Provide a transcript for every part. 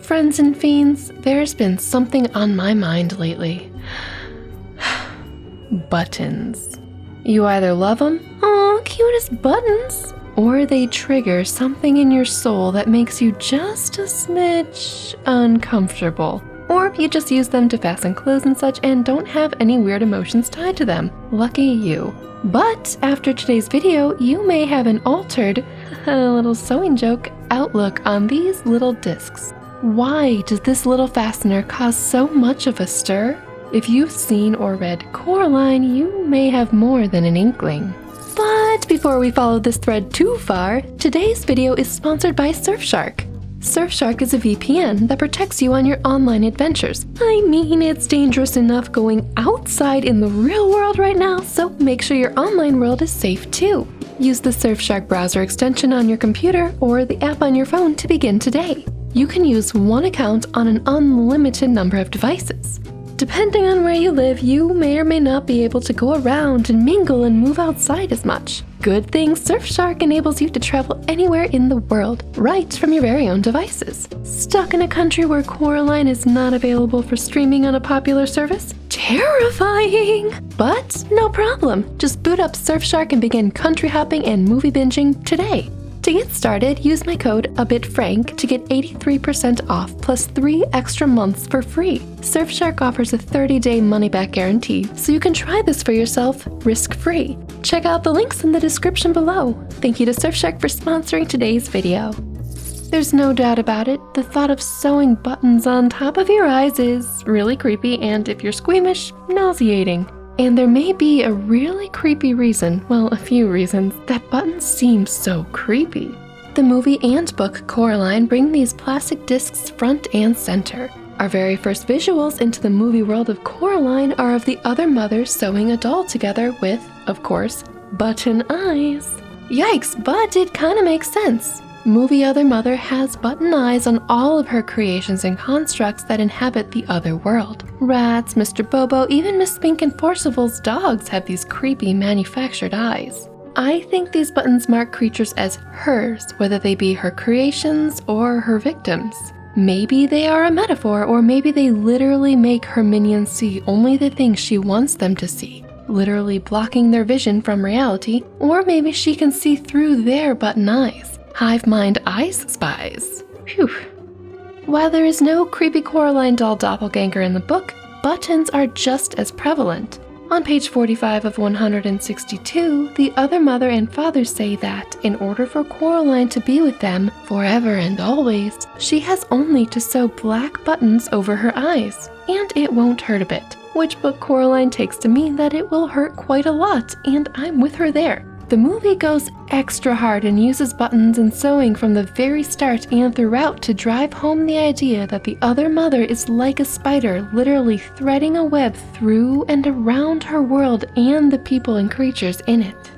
Friends and fiends, there's been something on my mind lately. Buttons. You either love them, aw, cute as buttons, or they trigger something in your soul that makes you just a smidge uncomfortable. Or you just use them to fasten clothes and such and don't have any weird emotions tied to them. Lucky you. But after today's video, you may have an altered, a little sewing joke, outlook on these little discs. Why does this little fastener cause so much of a stir? If you've seen or read Coraline, you may have more than an inkling. But before we follow this thread too far, today's video is sponsored by Surfshark. Surfshark is a VPN that protects you on your online adventures. I mean, it's dangerous enough going outside in the real world right now, so make sure your online world is safe too. Use the Surfshark browser extension on your computer or the app on your phone to begin today. You can use one account on an unlimited number of devices. Depending on where you live, you may or may not be able to go around and mingle and move outside as much. Good thing Surfshark enables you to travel anywhere in the world, right from your very own devices. Stuck in a country where Coraline is not available for streaming on a popular service? Terrifying! But no problem. Just boot up Surfshark and begin country hopping and movie binging today. To get started, use my code abitfrank to get 83% off plus 3 extra months for free. Surfshark offers a 30-day money-back guarantee, so you can try this for yourself risk-free. Check out the links in the description below. Thank you to Surfshark for sponsoring today's video. There's no doubt about it, the thought of sewing buttons on top of your eyes is really creepy and, if you're squeamish, nauseating. And there may be a really creepy reason, well, a few reasons, that buttons seem so creepy. The movie and book Coraline bring these plastic discs front and center. Our very first visuals into the movie world of Coraline are of the other mother sewing a doll together with, of course, button eyes. Yikes, but it kinda makes sense. Movie Other Mother has button eyes on all of her creations and constructs that inhabit the other world. Rats, Mr. Bobo, even Miss Spink and Forcival's dogs have these creepy manufactured eyes. I think these buttons mark creatures as hers, whether they be her creations or her victims. Maybe they are a metaphor, or maybe they literally make her minions see only the things she wants them to see, literally blocking their vision from reality, or maybe she can see through their button eyes. Hive mind eyes spies. Phew. While there is no creepy Coraline doll doppelganger in the book, buttons are just as prevalent. On page 45 of 162, the other mother and father say that, in order for Coraline to be with them forever and always, she has only to sew black buttons over her eyes, and it won't hurt a bit. Which book Coraline takes to mean that it will hurt quite a lot, and I'm with her there. The movie goes extra hard and uses buttons and sewing from the very start and throughout to drive home the idea that the other mother is like a spider, literally threading a web through and around her world and the people and creatures in it.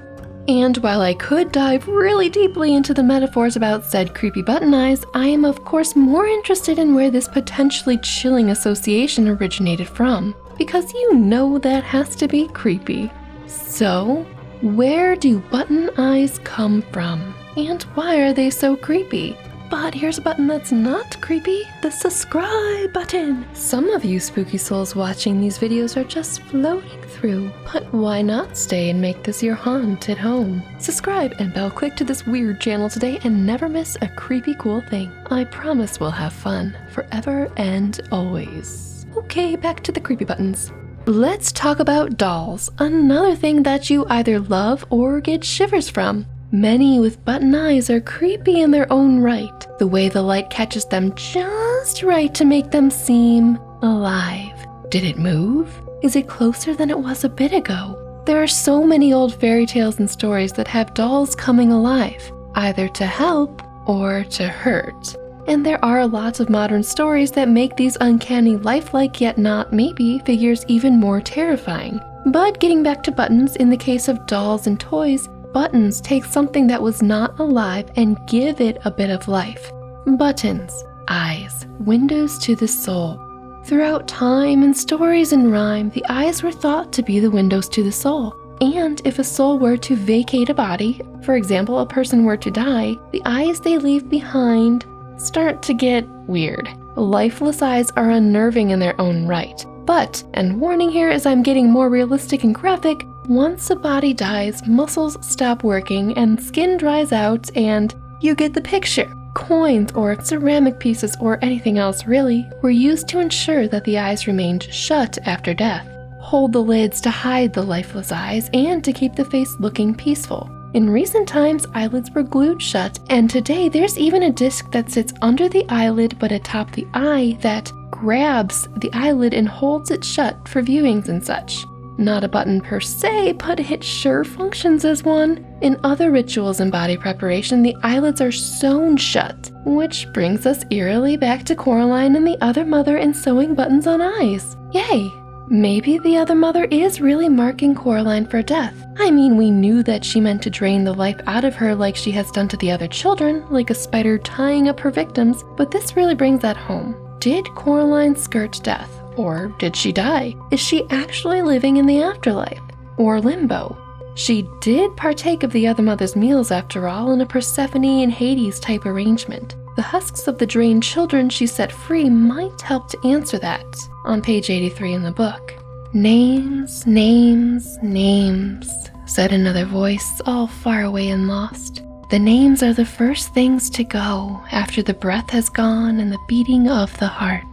And while I could dive really deeply into the metaphors about said creepy button eyes, I am of course more interested in where this potentially chilling association originated from, because you know that has to be creepy. So, where do button eyes come from? And why are they so creepy? But here's a button that's not creepy, the subscribe button. Some of you spooky souls watching these videos are just floating through, but why not stay and make this your haunted home? Subscribe and bell click to this weird channel today and never miss a creepy cool thing. I promise we'll have fun, forever and always. Okay, back to the creepy buttons. Let's talk about dolls, another thing that you either love or get shivers from. Many with button eyes are creepy in their own right, the way the light catches them just right to make them seem alive. Did it move? Is it closer than it was a bit ago? There are so many old fairy tales and stories that have dolls coming alive, either to help or to hurt. And there are lots of modern stories that make these uncanny, lifelike yet not maybe figures even more terrifying. But getting back to buttons, in the case of dolls and toys, buttons take something that was not alive and give it a bit of life. Buttons, eyes, windows to the soul. Throughout time and stories and rhyme, the eyes were thought to be the windows to the soul. And if a soul were to vacate a body, for example, a person were to die, the eyes they leave behind start to get weird. Lifeless eyes are unnerving in their own right. But, and warning here as I'm getting more realistic and graphic, once a body dies, muscles stop working and skin dries out and you get the picture. Coins or ceramic pieces or anything else really were used to ensure that the eyes remained shut after death, hold the lids to hide the lifeless eyes, and to keep the face looking peaceful. In recent times, eyelids were glued shut, and today there's even a disc that sits under the eyelid but atop the eye that grabs the eyelid and holds it shut for viewings and such. Not a button per se, but it sure functions as one. In other rituals and body preparation, the eyelids are sewn shut, which brings us eerily back to Coraline and the Other Mother and sewing buttons on eyes. Yay! Maybe the Other Mother is really marking Coraline for death. I mean, we knew that she meant to drain the life out of her like she has done to the other children, like a spider tying up her victims, but this really brings that home. Did Coraline skirt death? Or did she die? Is she actually living in the afterlife? Or limbo? She did partake of the Other Mother's meals after all, in a Persephone and Hades type arrangement. The husks of the drained children she set free might help to answer that, on page 83 in the book. Names, names, names, said another voice, all far away and lost. The names are the first things to go after the breath has gone and the beating of the heart.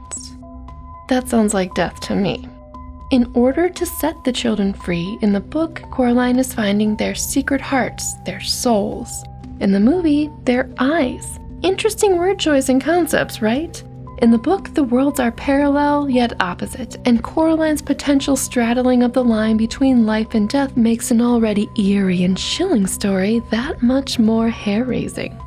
That sounds like death to me. In order to set the children free, in the book, Coraline is finding their secret hearts, their souls. In the movie, their eyes. Interesting word choice and concepts, right? In the book, the worlds are parallel yet opposite, and Coraline's potential straddling of the line between life and death makes an already eerie and chilling story that much more hair-raising.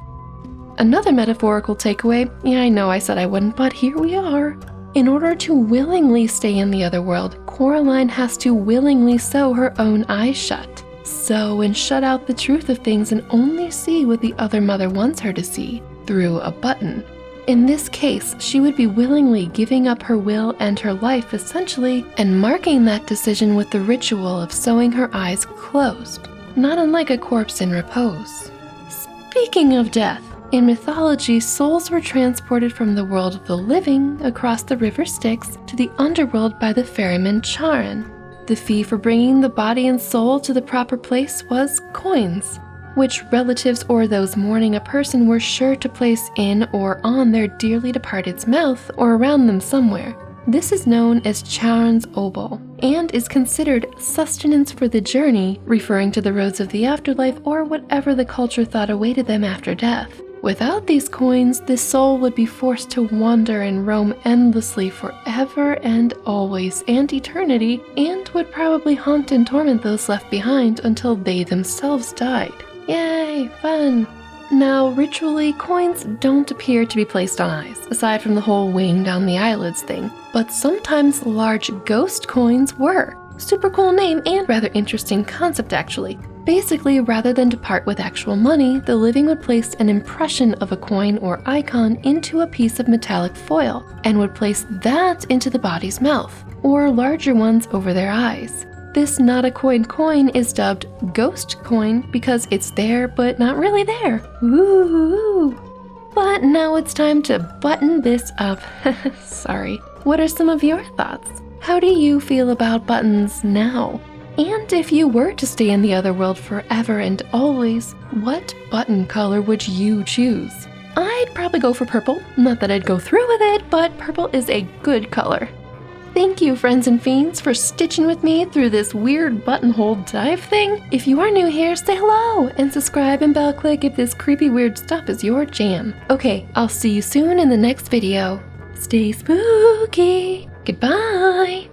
Another metaphorical takeaway, yeah, I know I said I wouldn't, but here we are. In order to willingly stay in the other world, Coraline has to willingly sew her own eyes shut. Sew and shut out the truth of things and only see what the Other Mother wants her to see, through a button. In this case, she would be willingly giving up her will and her life essentially, and marking that decision with the ritual of sewing her eyes closed, not unlike a corpse in repose. Speaking of death, in mythology, souls were transported from the world of the living across the River Styx to the underworld by the ferryman Charon. The fee for bringing the body and soul to the proper place was coins, which relatives or those mourning a person were sure to place in or on their dearly departed's mouth or around them somewhere. This is known as Charon's obol, and is considered sustenance for the journey, referring to the roads of the afterlife or whatever the culture thought awaited them after death. Without these coins, the soul would be forced to wander and roam endlessly forever and always and eternity, and would probably haunt and torment those left behind until they themselves died. Yay, fun! Now, ritually, coins don't appear to be placed on eyes, aside from the whole weighing down the eyelids thing, but sometimes large ghost coins were. Super cool name and rather interesting concept actually. Basically, rather than depart with actual money, the living would place an impression of a coin or icon into a piece of metallic foil, and would place that into the body's mouth, or larger ones over their eyes. This not a coin is dubbed ghost coin because it's there but not really there. Ooh. But now it's time to button this up. Sorry. What are some of your thoughts? How do you feel about buttons now? And if you were to stay in the other world forever and always, what button color would you choose? I'd probably go for purple. Not that I'd go through with it, but purple is a good color. Thank you, friends and fiends, for stitching with me through this weird buttonhole dive thing. If you are new here, say hello and subscribe and bell click if this creepy weird stuff is your jam. Okay, I'll see you soon in the next video. Stay spooky. Goodbye.